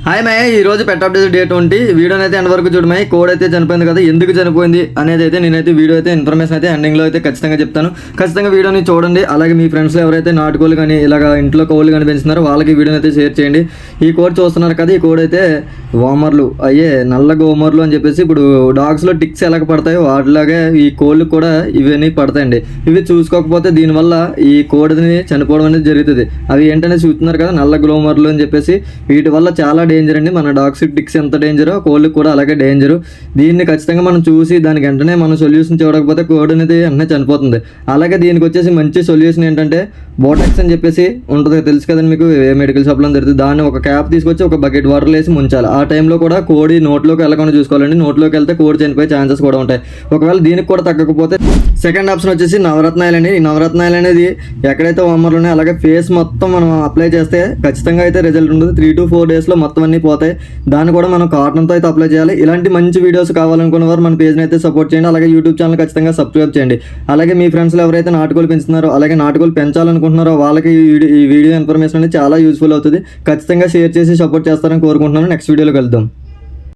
Hi my ఈ రోజు పెట్ update day 20 వీడియోని అయితే ఎండ్ వరకు చూడమై కోడ్ అయితే చనిపోయింది కదా, ఎందుకు చనిపోయింది అనేది అయితే నేనైతే వీడియో అయితే ఇన్ఫర్మేషన్ అయితే ఎండింగ్లో అయితే ఖచ్చితంగా చెప్తాను. ఖచ్చితంగా వీడియోని చూడండి. అలాగే మీ ఫ్రెండ్స్లో ఎవరైతే నాటుకోళ్ళు కానీ ఇలాగ ఇంట్లో కోళ్ళు కానీ పెంచుతున్నారో వాళ్ళకి వీడియోని అయితే షేర్ చేయండి. ఈ కోడ్ చూస్తున్నారు కదా, ఈ కోడ్ అయితే వామర్లు నల్ల గోమర్లు అని చెప్పేసి ఇప్పుడు డాగ్స్లో టిక్స్ ఎలా పడతాయో వాటిలాగే ఈ కోళ్ళు కూడా ఇవన్నీ పడతాయండి. ఇవి చూసుకోకపోతే దీనివల్ల ఈ కోడిని చనిపోవడం అనేది జరుగుతుంది. అవి ఏంటనే చూస్తున్నారు కదా, నల్ల గ్లోమర్లు అని చెప్పేసి. వీటి వల్ల చాలా డేంజర్ అండి. మన డాగ్స్ టిక్స్ ఎంత డేంజరో కోళ్ళకి కూడా అలాగే డేంజరు. దీన్ని ఖచ్చితంగా మనం చూసి దానికి వెంటనే మనం సొల్యూషన్ చూడకపోతే కోడి అనేది వెంటనే చనిపోతుంది. అలాగే దీనికి వచ్చేసి మంచి సొల్యూషన్ ఏంటంటే బోటాక్స్ అని చెప్పేసి ఉంటుంది, తెలుసు కదండి మీకు, మెడికల్ షాప్లో దొరుకుతుంది. దాన్ని ఒక క్యాప్ తీసుకొచ్చి ఒక బకెట్ వాటర్ వేసి ముంచాలి. ఆ టైంలో కూడా కోడి నోట్లోకి వెళ్ళకుండా చూసుకోవాలండి. నోట్లోకి వెళ్తే కోడి చనిపోయే ఛాన్సెస్ కూడా ఉంటాయి. ఒకవేళ దీనికి కూడా తగ్గకపోతే సెకండ్ ఆప్షన్ వచ్చేసి నవరత్నాలు అండి. ఈ నవరత్నాలు అనేది ఎక్కడైతే వామర్లు ఉన్నాయో అలాగే ఫేస్ మొత్తం మనం అప్లై చేస్తే ఖచ్చితంగా అయితే రిజల్ట్ ఉంటుంది. 3 to 4 daysలో మొత్తం అన్నీ పోతాయి. దాన్ని కూడా మనం కాటన్తో అయితే అప్లై చేయాలి. ఇలాంటి మంచి వీడియోస్ కావాలనుకున్న వారు మన పేజ్ని అయితే సపోర్ట్ చేయండి. అలాగే యూట్యూబ్ ఛానల్ ఖచ్చితంగా సబ్స్క్రైబ్ చేయండి. అలాగే మీ ఫ్రెండ్స్లో ఎవరైతే నాటుకోలు పెంచుతున్నారో అలాగే నాటుకోలు పెంచాలనుకుంటున్నారో వాళ్ళకి ఈ వీడియో ఇన్ఫర్మేషన్ అనేది చాలా యూస్ఫుల్ అవుతుంది. ఖచ్చితంగా షేర్ చేసి సపోర్ట్ చేస్తారని కోరుకుంటున్నాను. నెక్స్ట్ వీడియోలో కలుద్దాం.